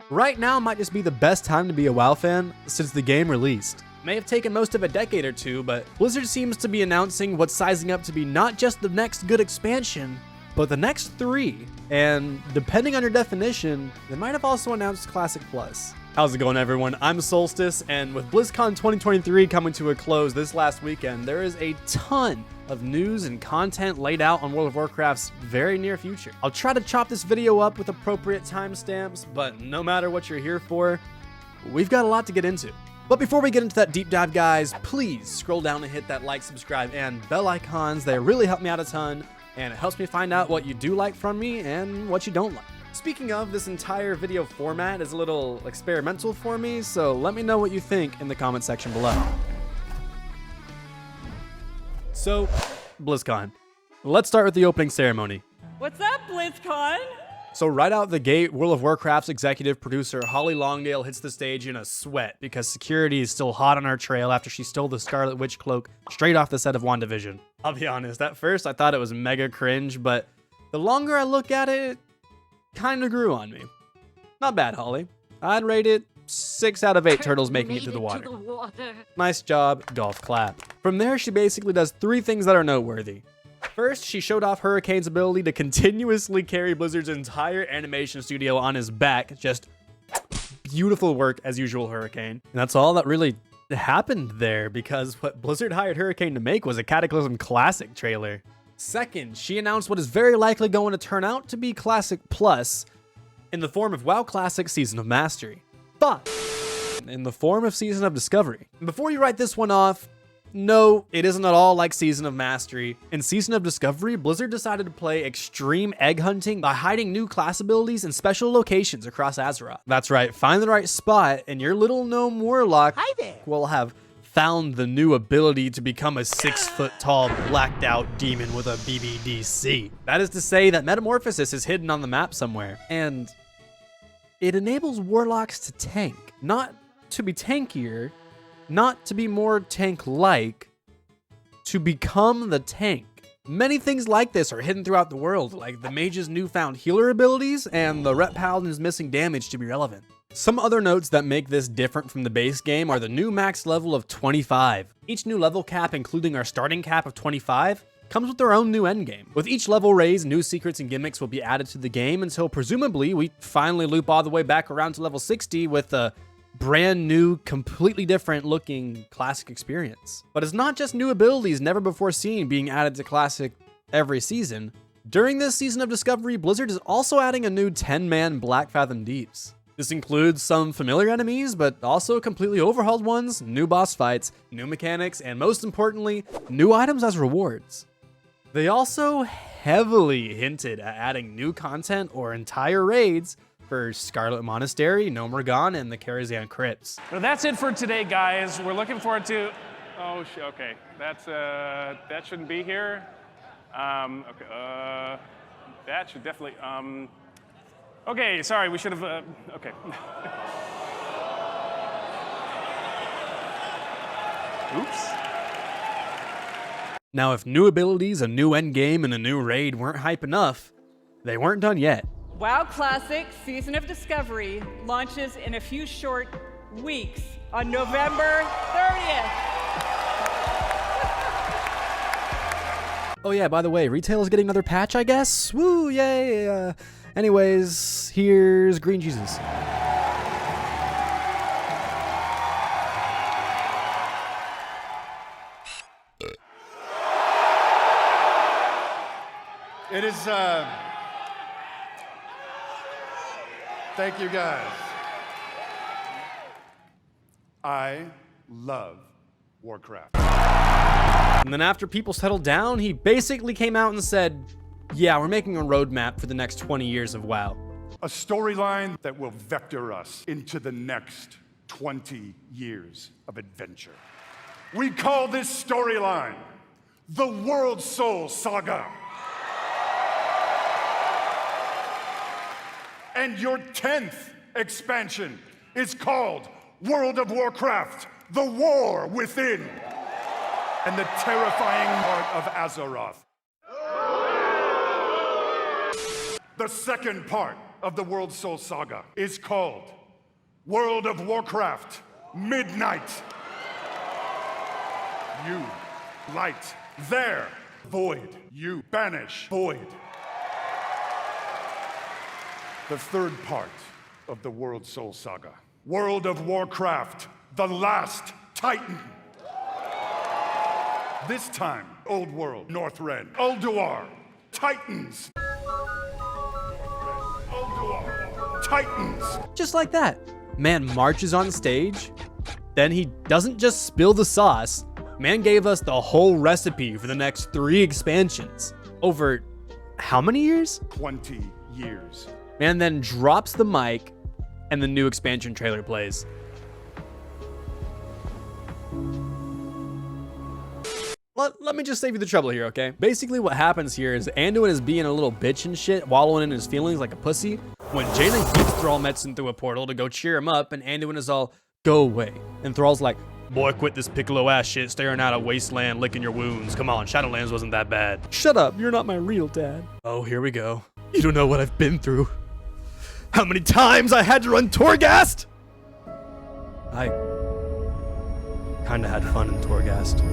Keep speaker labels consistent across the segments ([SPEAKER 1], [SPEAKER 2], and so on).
[SPEAKER 1] Right now might just be the best time to be a WoW fan since the game released. May have taken most of a decade or two, but Blizzard seems to be announcing what's sizing up to be not just the next good expansion, but the next 3. And depending on your definition, they might have also announced Classic Plus. How's it going, everyone? I'm Soulstace, and with BlizzCon2023 coming to a close this last weekend, there is a ton of news and content laid out on World of Warcraft's very near future. I'll try to chop this video up with appropriate timestamps, but no matter what you're here for, we've got a lot to get into. But before we get into that deep dive, guys, please scroll down and hit that like, subscribe, and bell icons. They really help me out a ton, and it helps me find out what you do like from me and what you don't like. Speaking of, this entire video format is a little experimental for me, so let me know what you think in the comment section below. So, BlizzCon. Let's start with the opening ceremony.
[SPEAKER 2] What's up, BlizzCon?
[SPEAKER 1] So right out the gate, World of Warcraft's executive producer Holly Longdale hits the stage in a sweat because security is still hot on her trail after she stole the Scarlet Witch cloak straight off the set of WandaVision. I'll be honest, at first I thought it was mega cringe, but the longer I look at it, it kind of grew on me. Not bad, Holly. I'd rate it 6 out of 8 turtles making it to the water. Nice job, golf clap. From there, she basically does 3 things that are noteworthy. First, she showed off Hurricane's ability to continuously carry Blizzard's entire animation studio on his back. Just beautiful work as usual, Hurricane. And that's all that really happened there, because what Blizzard hired Hurricane to make was a Cataclysm Classic trailer. Second, she announced what is very likely going to turn out to be Classic Plus in the form of WoW Classic Season of Mastery. But in the form of Season of Discovery. And before you write this one off, no, it isn't at all like Season of Mastery. In Season of Discovery, Blizzard decided to play extreme egg hunting by hiding new class abilities in special locations across Azeroth. That's right, find the right spot and your little gnome warlock will have found the new ability to become a 6-foot-tall blacked out demon with a BBDC. That is to say that Metamorphosis is hidden on the map somewhere, and it enables warlocks to tank. Not to be tankier, not to be more tank-like, to become the tank. Many things like this are hidden throughout the world, like the mage's newfound healer abilities and the Ret Paladin's missing damage to be relevant. Some other notes that make this different from the base game are the new max level of 25. Each new level cap, including our starting cap of 25, comes with their own new endgame. With each level raise, new secrets and gimmicks will be added to the game until presumably we finally loop all the way back around to level 60 with a brand new, completely different looking Classic experience. But it's not just new abilities never before seen being added to Classic every season. During this Season of Discovery, Blizzard is also adding a new 10-man Black Fathom Deeps. This includes some familiar enemies, but also completely overhauled ones, new boss fights, new mechanics, and most importantly, new items as rewards. They also heavily hinted at adding new content or entire raids for Scarlet Monastery, Nomergon, and the Karazhan Crypts.
[SPEAKER 3] Well, that's it for today, guys. We're looking forward to... Oh, okay. That shouldn't be here. That should definitely... Okay, sorry, we should have... Okay. Oops.
[SPEAKER 1] Now, if new abilities, a new endgame, and a new raid weren't hype enough, they weren't done yet.
[SPEAKER 2] WoW Classic Season of Discovery launches in a few short weeks on November 30th.
[SPEAKER 1] Oh yeah, by the way, retail is getting another patch, I guess? Woo, yay! Anyways, here's Green Jesus.
[SPEAKER 4] It is, thank you guys. I love Warcraft.
[SPEAKER 1] And then after people settled down, he basically came out and said, yeah, we're making a roadmap for the next 20 years of WoW.
[SPEAKER 4] A storyline that will vector us into the next 20 years of adventure. We call this storyline the World Soul Saga. And your 10th expansion is called World of Warcraft, The War Within, and the terrifying heart of Azeroth. The second part of the World Soul Saga is called World of Warcraft, midnight. You light there, void. You banish void. The third part of the World Soul Saga. World of Warcraft, the last Titan. This time, Old World, Northrend, Ulduar, Titans. Ulduar, Titans.
[SPEAKER 1] Just like that. Man marches on stage, then he doesn't just spill the sauce. Man gave us the whole recipe for the next 3 expansions. Over how many years?
[SPEAKER 4] 20 years.
[SPEAKER 1] Man then drops the mic and the new expansion trailer plays. Let me just save you the trouble here, okay? Basically what happens here is Anduin is being a little bitch and shit, wallowing in his feelings like a pussy, when Jaina keeps Thrall Metzen through a portal to go cheer him up, and Anduin is all, go away. And Thrall's like, boy, quit this Piccolo ass shit, staring out a wasteland, licking your wounds. Come on, Shadowlands wasn't that bad. Shut up, you're not my real dad. Oh, here we go. You don't know what I've been through. How many times I had to run Torghast? I kinda had fun in Torghast.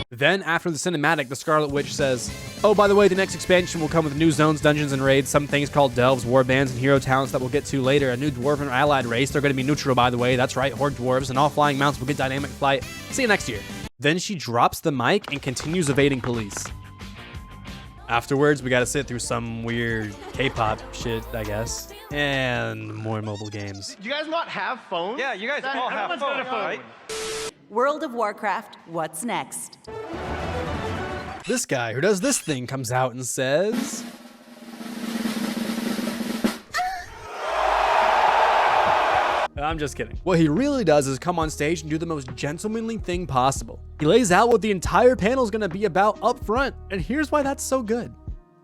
[SPEAKER 1] Then, after the cinematic, the Scarlet Witch says, oh, by the way, the next expansion will come with new zones, dungeons, and raids, some things called delves, warbands, and hero talents that we'll get to later, a new dwarven allied race. They're going to be neutral, by the way. That's right, horde dwarves, and all flying mounts will get dynamic flight. See you next year. Then she drops the mic and continues evading police. Afterwards, we gotta sit through some weird K-pop shit, I guess, and more mobile games.
[SPEAKER 5] Do you guys not have phones?
[SPEAKER 6] Yeah, you guys all have phones, right?
[SPEAKER 7] World of Warcraft, what's next?
[SPEAKER 1] This guy who does this thing comes out and says... I'm just kidding. What he really does is come on stage and do the most gentlemanly thing possible. He lays out what the entire panel is going to be about up front, and here's why that's so good.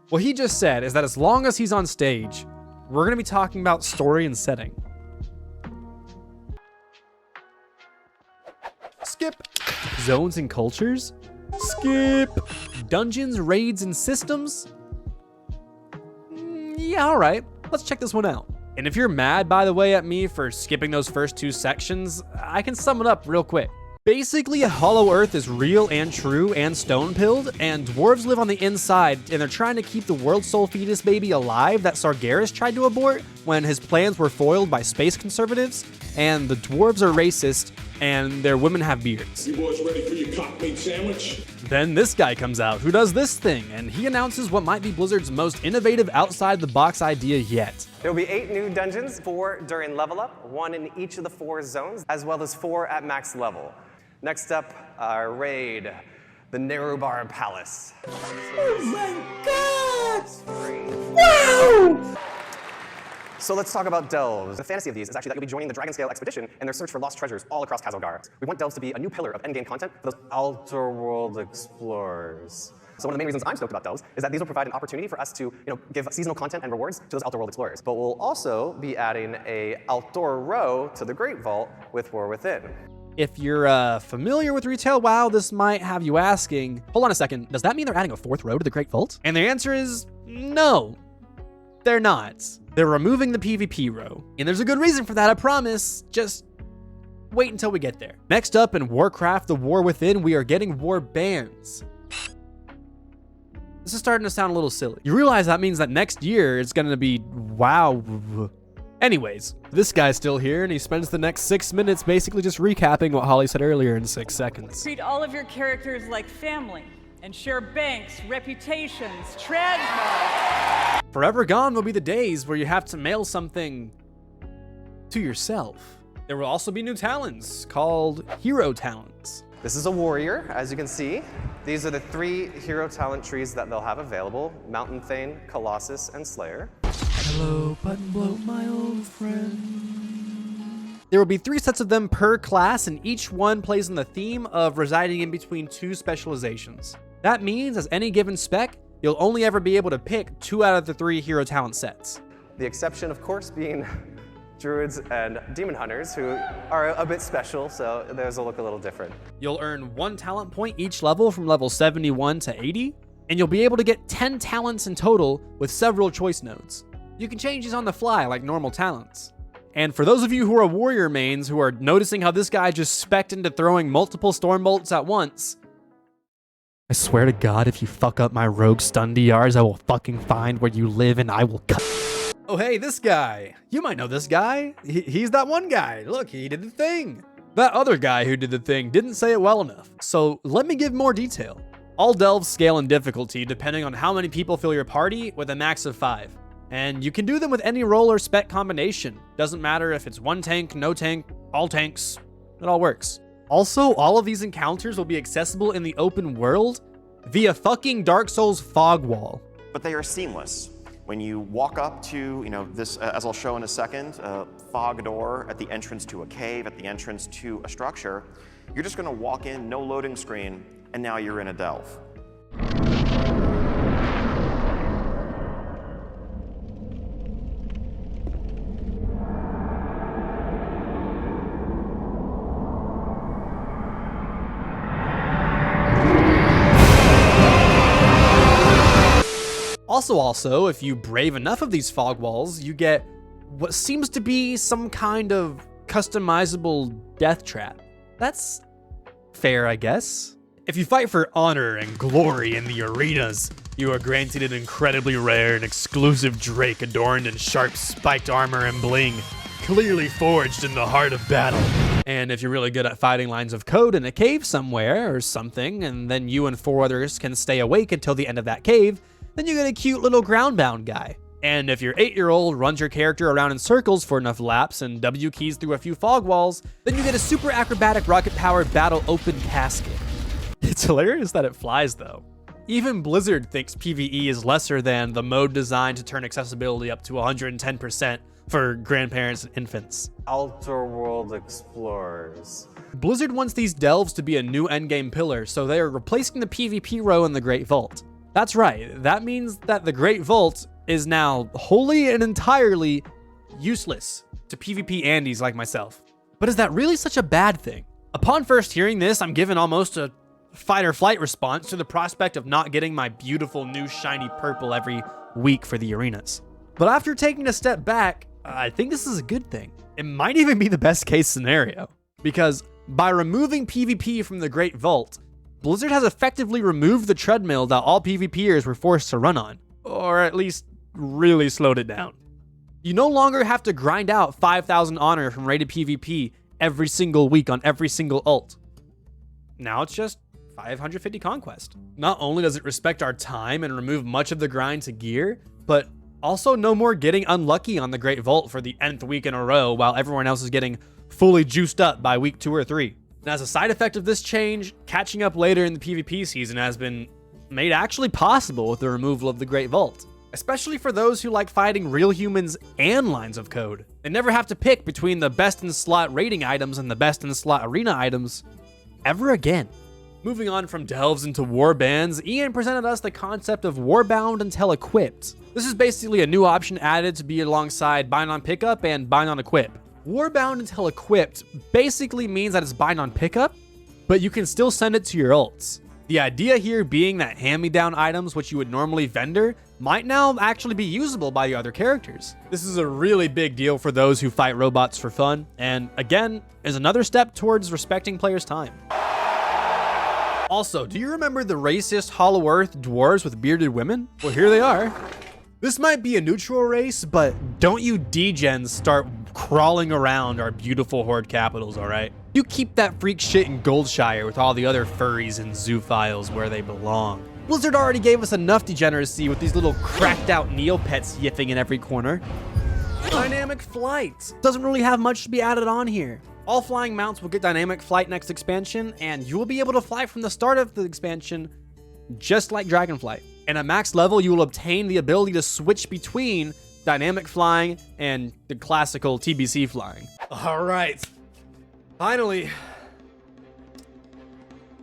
[SPEAKER 1] What he just said is that as long as he's on stage, we're going to be talking about story and setting. Skip. Zones and cultures? Skip. Dungeons, raids, and systems? Yeah, all right. Let's check this one out. And if you're mad, by the way, at me for skipping those first 2 sections, I can sum it up real quick. Basically, Hollow Earth is real and true and stone-pilled, and dwarves live on the inside, and they're trying to keep the world soul fetus baby alive that Sargeras tried to abort when his plans were foiled by space conservatives, and the dwarves are racist, and their women have beards.
[SPEAKER 8] You boys ready for your cock meat sandwich?
[SPEAKER 1] Then this guy comes out who does this thing, and he announces what might be Blizzard's most innovative outside-the-box idea yet.
[SPEAKER 6] There will be 8 new dungeons, 4 during level up, 1 in each of the 4 zones, as well as 4 at max level. Next up, our raid, the Nerubar Palace.
[SPEAKER 7] Oh my God! Wow!
[SPEAKER 6] So let's talk about delves. The fantasy of these is actually that you'll be joining the Dragonscale expedition in their search for lost treasures all across Khazalgar. We want delves to be a new pillar of endgame content for those outer world explorers. So one of the main reasons I'm stoked about delves is that these will provide an opportunity for us to, give seasonal content and rewards to those outer world explorers. But we'll also be adding a outdoor row to the Great Vault with War Within.
[SPEAKER 1] If you're familiar with retail WoW, this might have you asking, hold on a second, does that mean they're adding a 4th row to the Great Vault? And the answer is no, they're not. They're removing the PvP row. And there's a good reason for that, I promise. Just wait until we get there. Next up in Warcraft, the War Within, we are getting war bands. This is starting to sound a little silly. You realize that means that next year it's gonna be WoW. Anyways, this guy's still here and he spends the next 6 minutes basically just recapping what Holly said earlier in 6 seconds.
[SPEAKER 2] Treat all of your characters like family and share banks, reputations, transmog.
[SPEAKER 1] Forever gone will be the days where you have to mail something to yourself. There will also be new talents called hero talents.
[SPEAKER 6] This is a warrior, as you can see. These are the 3 hero talent trees that they'll have available: Mountain Thane, Colossus, and Slayer.
[SPEAKER 1] Hello, button bloat, my old friend. There will be 3 sets of them per class, and each one plays on the theme of residing in between 2 specializations. That means, as any given spec, you'll only ever be able to pick 2 out of the 3 hero talent sets.
[SPEAKER 6] The exception, of course, being druids and demon hunters, who are a bit special, so theirs will look a little different.
[SPEAKER 1] You'll earn 1 talent point each level from level 71 to 80, and you'll be able to get 10 talents in total with several choice nodes. You can change these on the fly like normal talents. And for those of you who are warrior mains who are noticing how this guy just specced into throwing multiple storm bolts at once, I swear to God, if you fuck up my rogue stun DRs, I will fucking find where you live and I will cut. Oh hey, this guy. You might know this guy. He's that one guy. Look, he did the thing. That other guy who did the thing didn't say it well enough. So let me give more detail. All delves scale in difficulty depending on how many people fill your party with a max of 5. And you can do them with any role or spec combination. Doesn't matter if it's one tank, no tank, all tanks. It all works. Also, all of these encounters will be accessible in the open world via fucking Dark Souls fog wall.
[SPEAKER 5] But they are seamless. When you walk up to, this, as I'll show in a second, a fog door at the entrance to a cave, at the entrance to a structure, you're just gonna walk in, no loading screen, and now you're in a delve.
[SPEAKER 1] Also, if you brave enough of these fog walls, you get what seems to be some kind of customizable death trap. That's fair, I guess. If you fight for honor and glory in the arenas, you are granted an incredibly rare and exclusive drake adorned in sharp spiked armor and bling, clearly forged in the heart of battle. And if you're really good at fighting lines of code in a cave somewhere or something, and then you and 4 others can stay awake until the end of that cave, then you get a cute little groundbound guy. And if your 8-year-old runs your character around in circles for enough laps and W keys through a few fog walls, then you get a super acrobatic rocket-powered battle open casket. It's hilarious that it flies though. Even Blizzard thinks PvE is lesser than the mode designed to turn accessibility up to 110% for grandparents and infants.
[SPEAKER 6] Outer World Explorers.
[SPEAKER 1] Blizzard wants these delves to be a new endgame pillar, so they are replacing the PvP row in the Great Vault. That's right, that means that the Great Vault is now wholly and entirely useless to PvP Andes like myself. But is that really such a bad thing? Upon first hearing this, I'm given almost a fight or flight response to the prospect of not getting my beautiful new shiny purple every week for the arenas. But after taking a step back, I think this is a good thing. It might even be the best case scenario, because by removing PvP from the Great Vault, Blizzard has effectively removed the treadmill that all PvPers were forced to run on, or at least really slowed it down. You no longer have to grind out 5,000 honor from rated PvP every single week on every single ult. Now it's just 550 conquest. Not only does it respect our time and remove much of the grind to gear, but also no more getting unlucky on the Great Vault for the nth week in a row while everyone else is getting fully juiced up by week 2 or 3. And as a side effect of this change, catching up later in the PvP season has been made actually possible with the removal of the Great Vault, especially for those who like fighting real humans and lines of code. They never have to pick between the best in slot rating items and the best in slot arena items ever again. Moving on from delves into warbands, Ian presented us the concept of warbound until equipped. This is basically a new option added to be alongside bind on pickup and bind on equip. Warbound until equipped basically means that it's bind on pickup, but you can still send it to your ults. The idea here being that hand-me-down items which you would normally vendor might now actually be usable by the other characters. This is a really big deal for those who fight robots for fun, and again, is another step towards respecting players' time. Also, do you remember the racist Hollow Earth dwarves with bearded women? Well, here they are. This might be a neutral race, but don't you degens start crawling around our beautiful horde capitals, alright? You keep that freak shit in Goldshire with all the other furries and zoophiles where they belong. Blizzard already gave us enough degeneracy with these little cracked out Neopets yiffing in every corner. Dynamic flight doesn't really have much to be added on here. All flying mounts will get dynamic flight next expansion, and you will be able to fly from the start of the expansion just like Dragonflight. And at max level, you will obtain the ability to switch between dynamic flying and the classical TBC flying. All right, finally.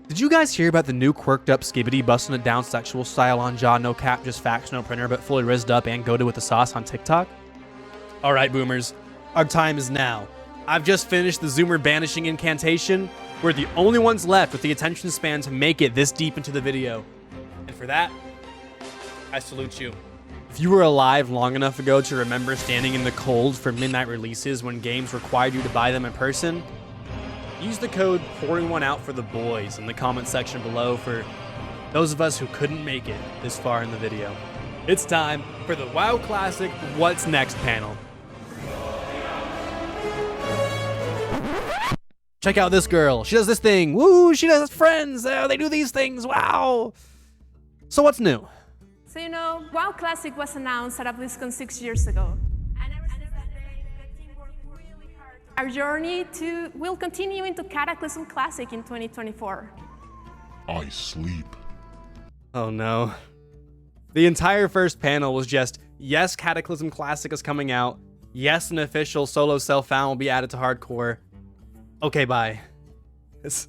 [SPEAKER 1] Did you guys hear about the new quirked up skibbity busting it down sexual style on jaw, no cap, just facts, no printer, but fully rizzed up and goated with the sauce on TikTok? All right, boomers, our time is now. I've just finished the Zoomer banishing incantation. We're the only ones left with the attention span to make it this deep into the video. And for that, I salute you. If you were alive long enough ago to remember standing in the cold for midnight releases when games required you to buy them in person, use the code pouring1out for the boys in the comment section below for those of us who couldn't make it this far in the video. It's time for the WoW Classic What's Next panel. Check out this girl. She does this thing. Woo, she does friends. They do these things. Wow. So what's new?
[SPEAKER 9] So, you know, WoW Classic was announced at BlizzCon 6 years ago. And ever since that day, the team worked really hard. Our journey will continue into Cataclysm Classic in 2024.
[SPEAKER 8] I sleep.
[SPEAKER 1] Oh no. The entire first panel was just, yes, Cataclysm Classic is coming out. Yes, an official solo self-found will be added to hardcore. Okay, bye. It's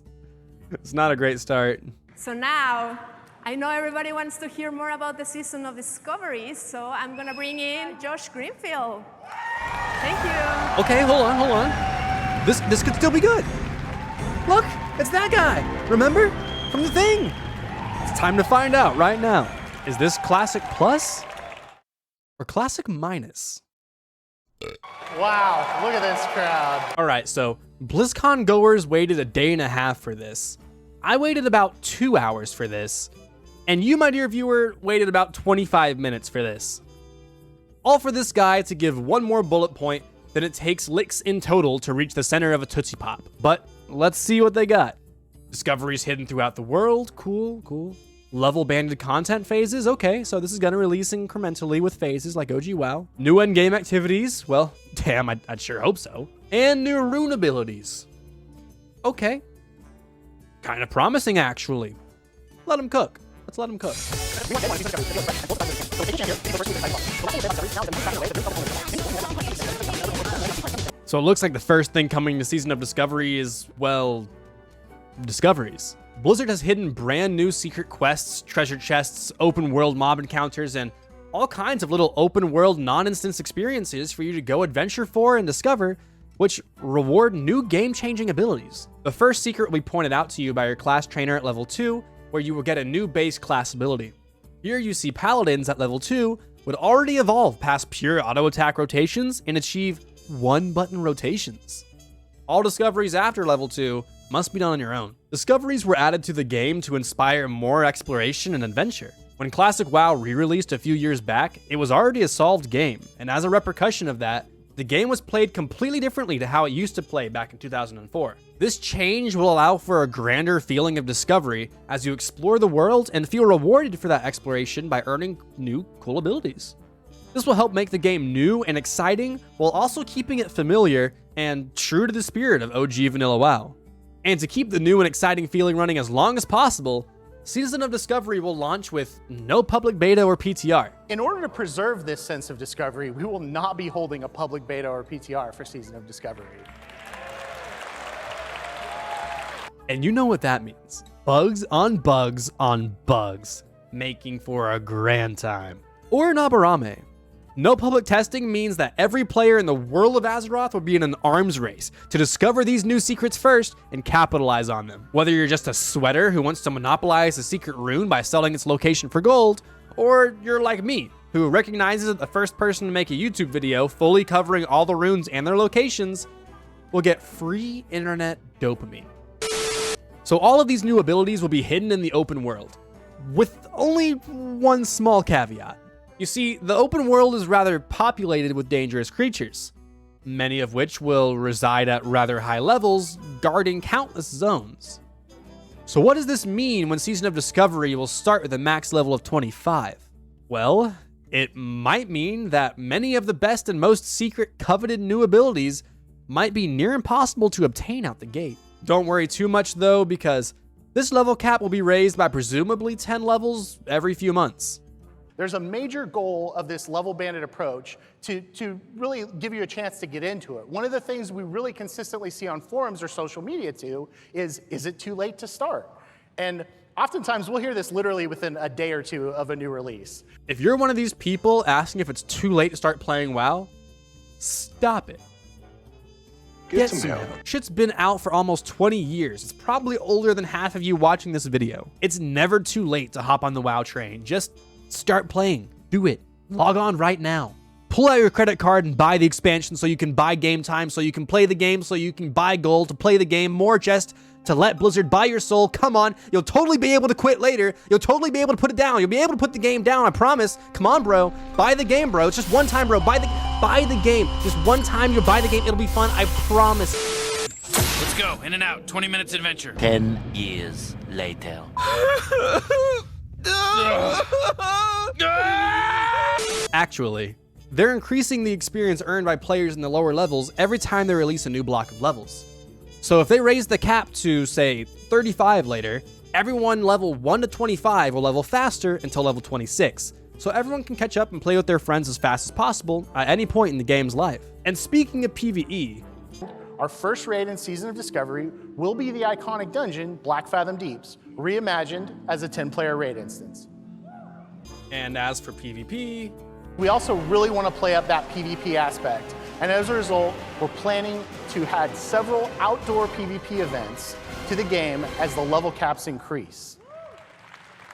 [SPEAKER 1] not a great start.
[SPEAKER 9] So now, I know everybody wants to hear more about the Season of Discovery, so I'm gonna bring in Josh Greenfield. Thank you.
[SPEAKER 1] Okay, hold on. This could still be good. Look, it's that guy. Remember? From the thing. It's time to find out right now. Is this Classic Plus or Classic Minus?
[SPEAKER 10] Wow, look at this crowd.
[SPEAKER 1] All right, so BlizzCon goers waited a day and a half for this. I waited about 2 hours for this. And you, my dear viewer, waited about 25 minutes for this. All for this guy to give one more bullet point than it takes licks in total to reach the center of a Tootsie Pop. But let's see what they got. Discoveries hidden throughout the world. Cool. Level banded content phases. Okay, so this is gonna release incrementally with phases like OG WoW. New endgame activities. Well, damn, I'd sure hope so. And new rune abilities. Okay. Kind of promising, actually. Let them cook. Let's let them cook. So it looks like the first thing coming to Season of Discovery is, well, discoveries. Blizzard has hidden brand new secret quests, treasure chests, open world mob encounters, and all kinds of little open world non-instance experiences for you to go adventure for and discover, which reward new game-changing abilities. The first secret will be pointed out to you by your class trainer at level 2, where you will get a new base class ability. Here you see paladins at level 2 would already evolve past pure auto attack rotations and achieve one-button rotations. All discoveries after level 2 must be done on your own. Discoveries were added to the game to inspire more exploration and adventure. When Classic WoW re-released a few years back, it was already a solved game, and as a repercussion of that, the game was played completely differently to how it used to play back in 2004. This change will allow for a grander feeling of discovery as you explore the world and feel rewarded for that exploration by earning new cool abilities. This will help make the game new and exciting while also keeping it familiar and true to the spirit of OG Vanilla WoW. And to keep the new and exciting feeling running as long as possible, Season of Discovery will launch with no public beta or PTR.
[SPEAKER 10] In order to preserve this sense of discovery, we will not be holding a public beta or PTR for Season of Discovery.
[SPEAKER 1] And you know what that means. Bugs on bugs on bugs, making for a grand time. Or an Aberame. No public testing means that every player in the world of Azeroth will be in an arms race to discover these new secrets first and capitalize on them. Whether you're just a sweater who wants to monopolize a secret rune by selling its location for gold, or you're like me, who recognizes that the first person to make a YouTube video fully covering all the runes and their locations will get free internet dopamine. So all of these new abilities will be hidden in the open world, with only one small caveat. You see, the open world is rather populated with dangerous creatures, many of which will reside at rather high levels, guarding countless zones. So what does this mean when Season of Discovery will start with a max level of 25? Well, it might mean that many of the best and most secret coveted new abilities might be near impossible to obtain out the gate. Don't worry too much though, because this level cap will be raised by presumably 10 levels every few months.
[SPEAKER 10] There's a major goal of this level banded approach to really give you a chance to get into it. One of the things we really consistently see on forums or social media too is it too late to start? And oftentimes we'll hear this literally within a day or two of a new release.
[SPEAKER 1] If you're one of these people asking if it's too late to start playing WoW, stop it. Get some help. Shit's been out for almost 20 years. It's probably older than half of you watching this video. It's never too late to hop on the WoW train. Just start playing. Do it. Log on right now. Pull out your credit card and buy the expansion so you can buy game time, so you can play the game, so you can buy gold to play the game, more just to let Blizzard buy your soul. Come on, you'll totally be able to quit later. You'll totally be able to put it down. You'll be able to put the game down, I promise. Come on, bro. Buy the game, bro. It's just one time, bro. Buy the game. Just one time you'll buy the game. It'll be fun, I promise.
[SPEAKER 11] Let's go. In and out. 20 minutes adventure.
[SPEAKER 12] 10 years later.
[SPEAKER 1] Actually, they're increasing the experience earned by players in the lower levels every time they release a new block of levels. So if they raise the cap to, say, 35 later, everyone level 1 to 25 will level faster until level 26. So everyone can catch up and play with their friends as fast as possible at any point in the game's life. And speaking of PvE,
[SPEAKER 10] our first raid in Season of Discovery will be the iconic dungeon, Black Fathom Deeps, reimagined as a 10-player raid instance.
[SPEAKER 1] And as for PvP,
[SPEAKER 10] we also really want to play up that PvP aspect. And as a result, we're planning to add several outdoor PvP events to the game as the level caps increase.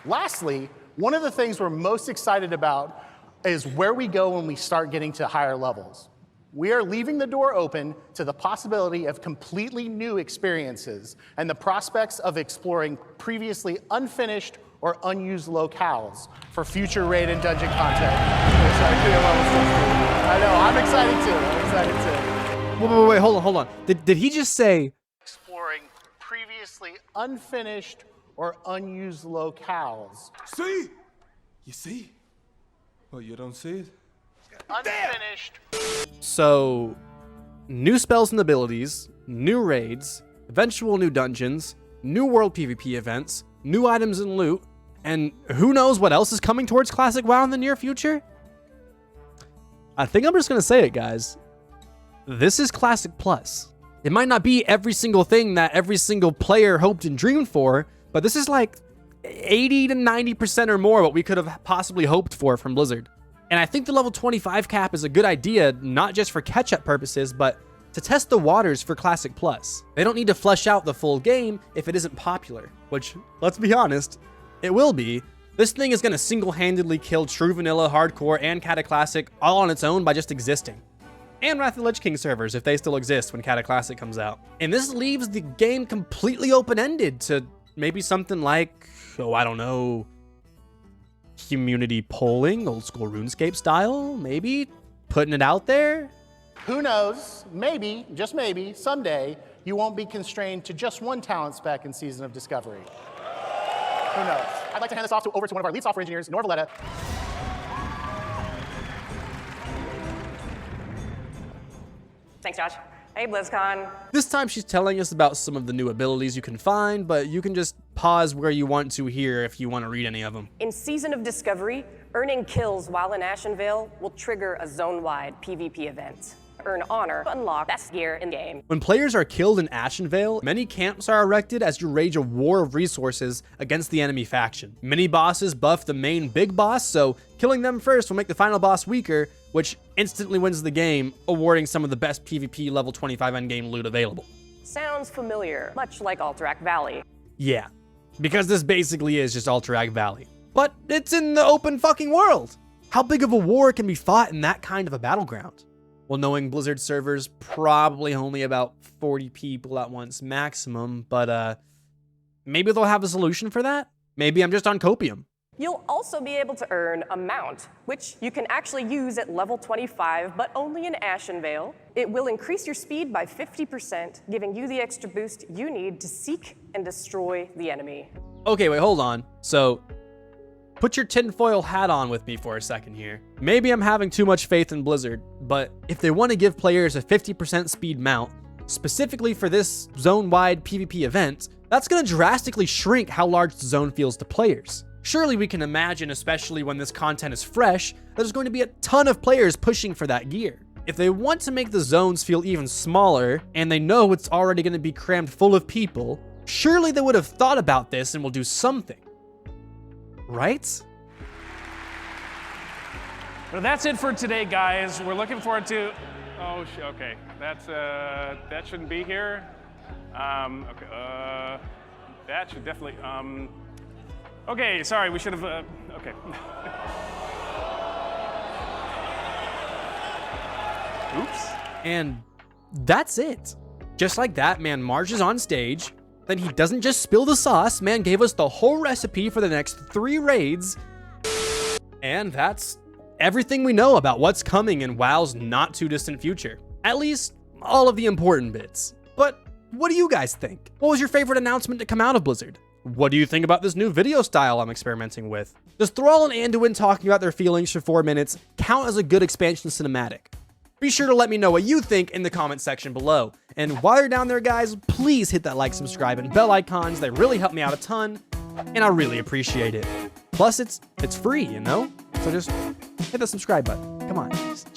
[SPEAKER 10] Lastly, one of the things we're most excited about is where we go when we start getting to higher levels. We are leaving the door open to the possibility of completely new experiences and the prospects of exploring previously unfinished or unused locales for future raid and dungeon content. I know, I'm excited too.
[SPEAKER 1] Wait, hold on. Did he just say
[SPEAKER 10] exploring previously unfinished or unused locales?
[SPEAKER 13] See? You see? Oh, you don't see it?
[SPEAKER 10] Unfinished.
[SPEAKER 1] So, new spells and abilities, new raids, eventual new dungeons, new world PvP events, new items and loot, and who knows what else is coming towards Classic WoW in the near future? I think I'm just gonna say it, guys. This is Classic Plus. It might not be every single thing that every single player hoped and dreamed for, but this is like 80 to 90% or more what we could have possibly hoped for from Blizzard. And I think the level 25 cap is a good idea, not just for catch-up purposes, but to test the waters for Classic Plus. They don't need to flesh out the full game if it isn't popular, which, let's be honest, it will be. This thing is gonna single-handedly kill true vanilla, hardcore, and Cataclassic all on its own by just existing. And Wrath of the Lich King servers, if they still exist when Cataclassic comes out. And this leaves the game completely open-ended to maybe something like, oh, I don't know, community polling, old school RuneScape style, maybe? Putting it out there?
[SPEAKER 10] Who knows, maybe, just maybe, someday, you won't be constrained to just one talent spec in Season of Discovery. Who knows? I'd like to hand this off over to one of our lead software engineers, Norvaletta.
[SPEAKER 14] Thanks, Josh. Hey, BlizzCon.
[SPEAKER 1] This time she's telling us about some of the new abilities you can find, but you can just pause where you want to here if you want to read any of them.
[SPEAKER 14] In Season of Discovery, earning kills while in Ashenvale will trigger a zone-wide PvP event. Earn honor to unlock best gear in-game.
[SPEAKER 1] When players are killed in Ashenvale, many camps are erected as you wage a war of resources against the enemy faction. Many bosses buff the main big boss, so killing them first will make the final boss weaker, which instantly wins the game, awarding some of the best PvP level 25 endgame loot available.
[SPEAKER 14] Sounds familiar, much like Alterac Valley.
[SPEAKER 1] Yeah, because this basically is just Alterac Valley. But it's in the open fucking world! How big of a war can be fought in that kind of a battleground? Well, knowing Blizzard servers, probably only about 40 people at once maximum, but maybe they'll have a solution for that? Maybe I'm just on copium.
[SPEAKER 14] You'll also be able to earn a mount, which you can actually use at level 25, but only in Ashenvale. It will increase your speed by 50%, giving you the extra boost you need to seek and destroy the enemy.
[SPEAKER 1] Okay, wait, hold on. So, put your tinfoil hat on with me for a second here. Maybe I'm having too much faith in Blizzard, but if they want to give players a 50% speed mount, specifically for this zone-wide PvP event, that's going to drastically shrink how large the zone feels to players. Surely we can imagine, especially when this content is fresh, that there's going to be a ton of players pushing for that gear. If they want to make the zones feel even smaller, and they know it's already going to be crammed full of people, surely they would have thought about this and will do something. Right?
[SPEAKER 3] Well, that's it for today, guys. We're looking forward to... Oh, okay. That shouldn't be here. Okay. That should definitely... Okay, sorry, we should have... Okay.
[SPEAKER 6] Oops.
[SPEAKER 1] And that's it. Just like that, man marches on stage. Then he doesn't just spill the sauce. Man gave us the whole recipe for the next 3 raids. And that's everything we know about what's coming in WoW's not too distant future. At least all of the important bits. But what do you guys think? What was your favorite announcement to come out of Blizzard? What do you think about this new video style I'm experimenting with? Does Thrall and Anduin talking about their feelings for 4 minutes count as a good expansion cinematic? Be sure to let me know what you think in the comment section below. And while you're down there, guys, please hit that like, subscribe, and bell icons. They really help me out a ton, and I really appreciate it. Plus, it's free, you know? So just hit the subscribe button. Come on, just